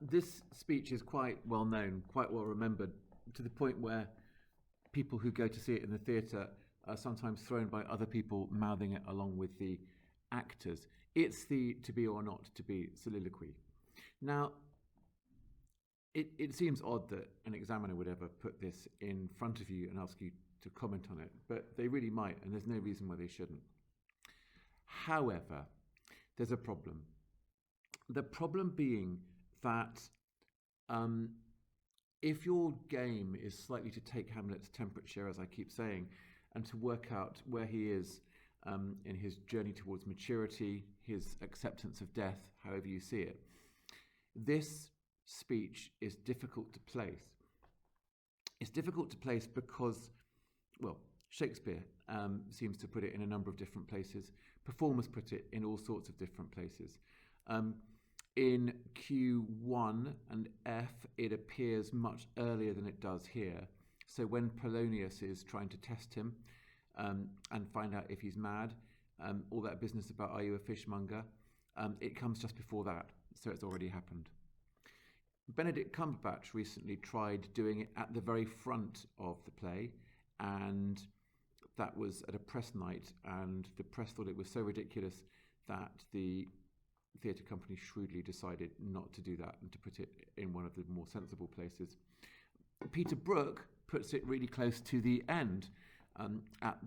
This speech is quite well known, quite well remembered, to the point where people who go to see it in the theatre are sometimes thrown by other people mouthing it along with the actors. It's the to be or not to be soliloquy. Now, it seems odd that an examiner would ever put this in front of you and ask you to comment on it, but they really might, and there's no reason why they shouldn't. However, there's a problem. The problem being that um, if your game is slightly to take Hamlet's temperature, as I keep saying, and to work out where he is in his journey towards maturity, his acceptance of death, however you see it, this speech is difficult to place. It's difficult to place because, well, Shakespeare seems to put it in a number of different places. Performers put it in all sorts of different places. In Q1 and F, it appears much earlier than it does here. So when Polonius is trying to test him and find out if he's mad, all that business about are you a fishmonger, it comes just before that, so it's already happened. Benedict Cumberbatch recently tried doing it at the very front of the play, and that was at a press night, and the press thought it was so ridiculous that the theatre company shrewdly decided not to do that and to put it in one of the more sensible places. Peter Brook puts it really close to the end at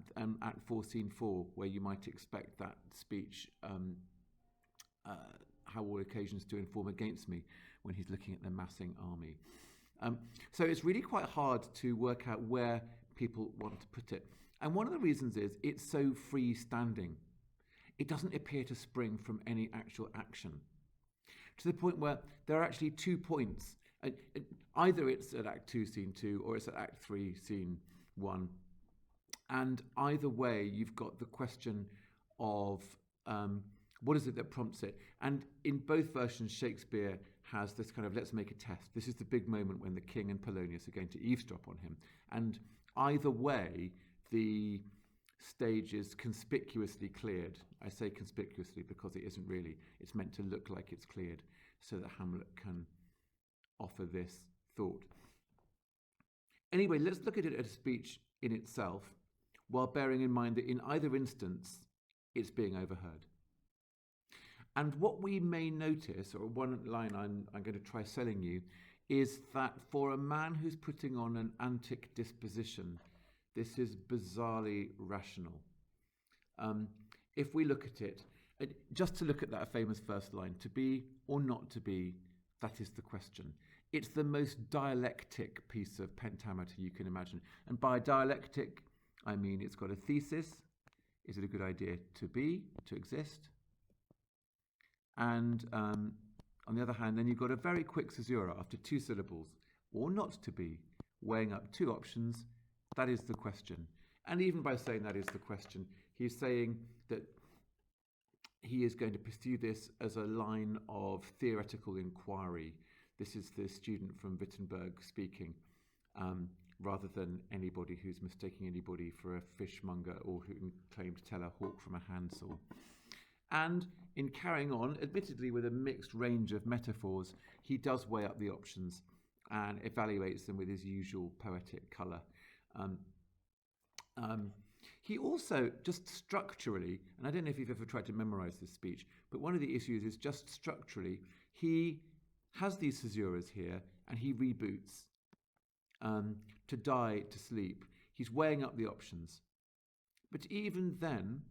4 scene 4, where you might expect that speech, how all occasions do inform against me, when he's looking at the massing army. So it's really quite hard to work out where people want to put it. And one of the reasons is it's so freestanding. It doesn't appear to spring from any actual action, to the point where there are actually 2 points. Either it's at Act 2, Scene 2, or it's at Act 3, Scene 1. And either way, you've got the question of what is it that prompts it? And in both versions, Shakespeare has this kind of, let's make a test. This is the big moment when the king and Polonius are going to eavesdrop on him. And either way, the stage is conspicuously cleared. I say conspicuously because it isn't really. It's meant to look like it's cleared so that Hamlet can offer this thought. Anyway, let's look at it as a speech in itself, while bearing in mind that in either instance, it's being overheard. And what we may notice, or one line I'm going to try selling you, is that for a man who's putting on an antic disposition, this is bizarrely rational. If we look at it, just to look at that famous first line, to be or not to be, that is the question. It's the most dialectic piece of pentameter you can imagine. And by dialectic, I mean it's got a thesis. Is it a good idea to be, to exist? And on the other hand, then you've got a very quick caesura after 2 syllables, or not to be, weighing up 2 options. That is the question. And even by saying that is the question, he's saying that he is going to pursue this as a line of theoretical inquiry. This is the student from Wittenberg speaking, rather than anybody who's mistaking anybody for a fishmonger or who can claim to tell a hawk from a handsaw. And in carrying on, admittedly with a mixed range of metaphors, he does weigh up the options and evaluates them with his usual poetic colour. He also, just structurally, and I don't know if you've ever tried to memorize this speech, but one of the issues is just structurally, he has these caesuras here and he reboots. To die, to sleep. He's weighing up the options. But even then,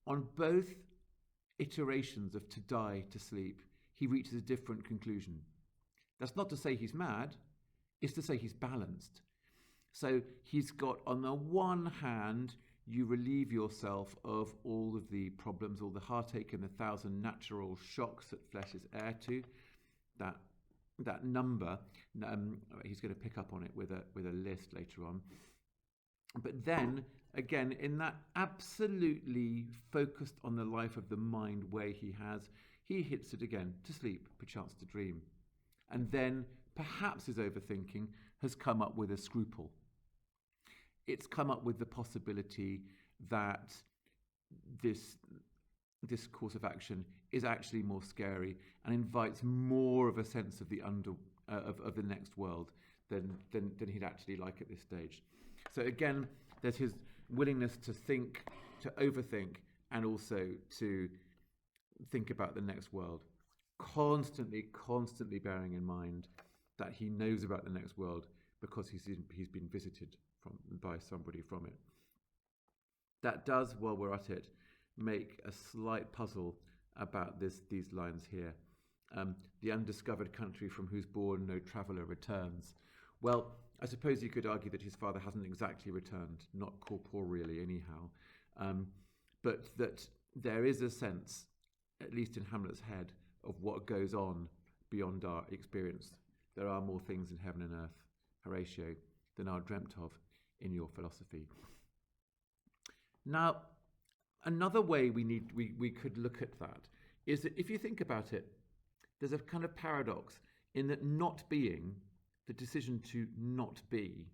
on both iterations of to die, to sleep, he reaches a different conclusion. That's not to say he's mad, it's to say he's balanced. So he's got, on the one hand, you relieve yourself of all of the problems, all the heartache and the 1,000 natural shocks that flesh is heir to. That number, he's going to pick up on it with a list later on. But then, again, in that absolutely focused on the life of the mind way he hits it again, to sleep, perchance to dream. And then, perhaps his overthinking has come up with a scruple. It's come up with the possibility that this course of action is actually more scary and invites more of a sense of the of the next world than he'd actually like at this stage. So again, there's his willingness to think, to overthink, and also to think about the next world, constantly bearing in mind that he knows about the next world because he's been visited by somebody from it. That does, while we're at it, make a slight puzzle about these lines here. The undiscovered country from whose bourne no traveller returns. Well, I suppose you could argue that his father hasn't exactly returned, not corporeally anyhow, but that there is a sense, at least in Hamlet's head, of what goes on beyond our experience. There are more things in heaven and earth, Horatio, than are dreamt of in your philosophy. Now, another way we could look at that is that if you think about it, there's a kind of paradox in that not being, the decision to not be,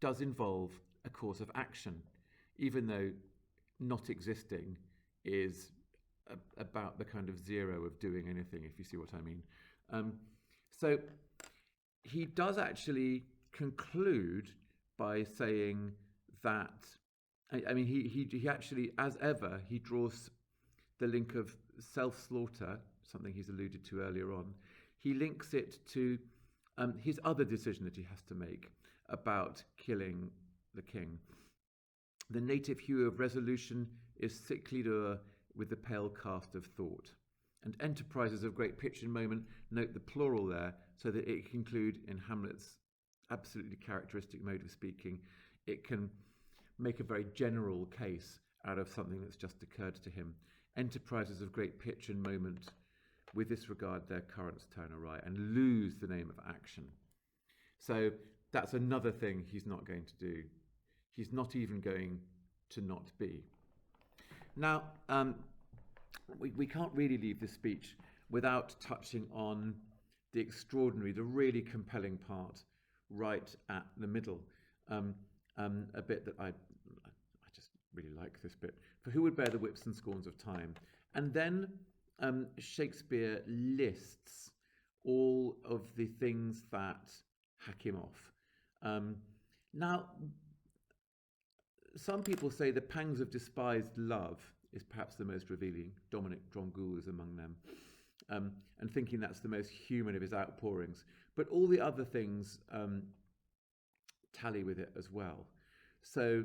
does involve a course of action, even though not existing is about the kind of zero of doing anything, if you see what I mean. So he does actually conclude by saying that, I mean, he actually, as ever, he draws the link of self-slaughter, something he's alluded to earlier on. He links it to his other decision that he has to make about killing the king. The native hue of resolution is sickly dour with the pale cast of thought. And enterprises of great pitch and moment, note the plural there, so that it can include, in Hamlet's absolutely characteristic mode of speaking, it can make a very general case out of something that's just occurred to him. Enterprises of great pitch and moment, with this regard their currents turn awry, and lose the name of action. So that's another thing he's not going to do. He's not even going to not be. Now, we can't really leave this speech without touching on the extraordinary, the really compelling part right at the middle. A bit that I just really like this bit. For who would bear the whips and scorns of time? And then Shakespeare lists all of the things that hack him off. Now, some people say the pangs of despised love is perhaps the most revealing. Dominic Dromgoole is among them. And thinking that's the most human of his outpourings. But all the other things tally with it as well. So,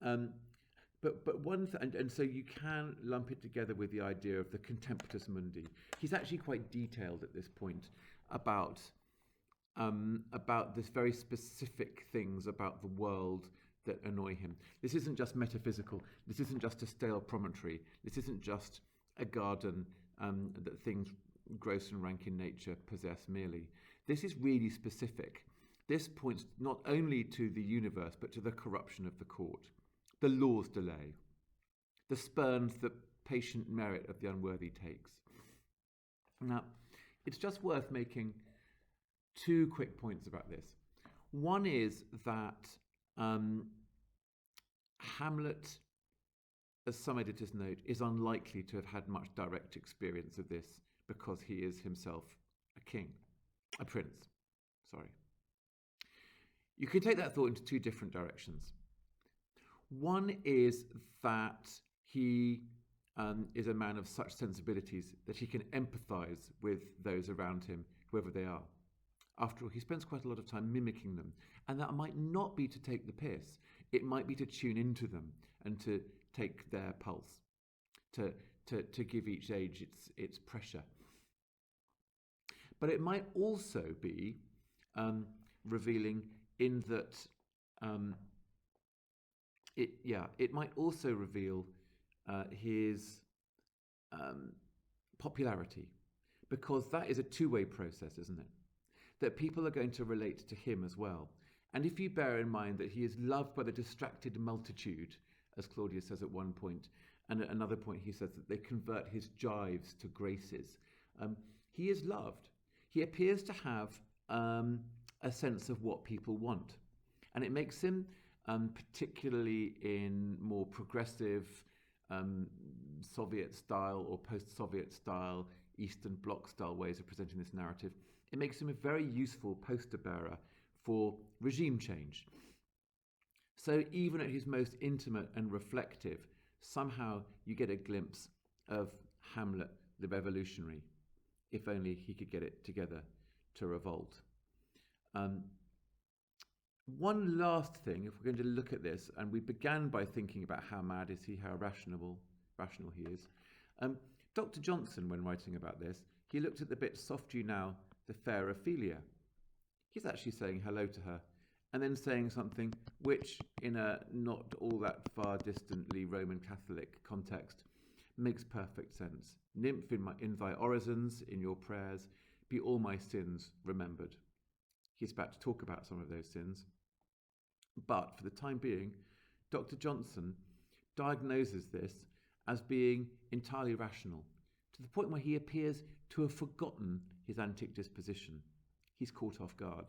but one and so you can lump it together with the idea of the contemptus mundi. He's actually quite detailed at this point about this very specific things about the world that annoy him. This isn't just metaphysical. This isn't just a stale promontory. This isn't just a garden that things gross and rank in nature possess merely. This is really specific. This points not only to the universe, but to the corruption of the court, the law's delay, the spurns that patient merit of the unworthy takes. Now, it's just worth making two quick points about this. One is that Hamlet, as some editors note, is unlikely to have had much direct experience of this because he is himself a prince. You can take that thought into two different directions. One is that he is a man of such sensibilities that he can empathise with those around him, whoever they are. After all, he spends quite a lot of time mimicking them, and that might not be to take the piss. It might be to tune into them and to take their pulse, to give each age its pressure. But it might also be revealing in that it might also reveal his popularity, because that is a two-way process, isn't it? That people are going to relate to him as well. And if you bear in mind that he is loved by the distracted multitude, as Claudius says at one point, and at another point he says that they convert his gibes to graces, he is loved. He appears to have a sense of what people want. And it makes him, particularly in more progressive um, Soviet style or post-Soviet style, Eastern Bloc style ways of presenting this narrative. It makes him a very useful poster bearer for regime change. So even at his most intimate and reflective, somehow you get a glimpse of Hamlet the revolutionary, if only he could get it together to revolt. Um, One last thing, if we're going to look at this, and we began by thinking about how mad is he, how rational he is. Um, Dr. Johnson, when writing about this, he looked at the bit "soft you now, the fair Ophelia." He's actually saying hello to her, and then saying something which, in a not all that far distantly Roman Catholic context, makes perfect sense. Nymph in thy orisons, in your prayers, be all my sins remembered. He's about to talk about some of those sins. But for the time being, Dr. Johnson diagnoses this as being entirely rational, to the point where he appears to have forgotten his antic disposition. He's caught off guard.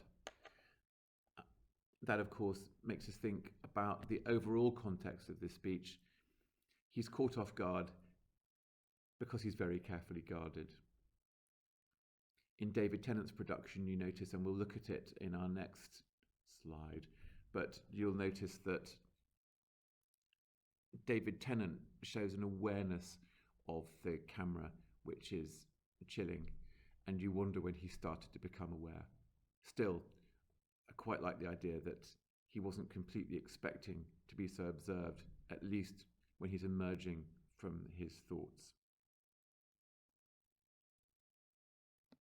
That, of course, makes us think about the overall context of this speech. He's caught off guard because he's very carefully guarded. In David Tennant's production, you notice, and we'll look at it in our next slide, but you'll notice that David Tennant shows an awareness of the camera, which is chilling, and you wonder when he started to become aware. Still, I quite like the idea that he wasn't completely expecting to be so observed, at least when he's emerging from his thoughts.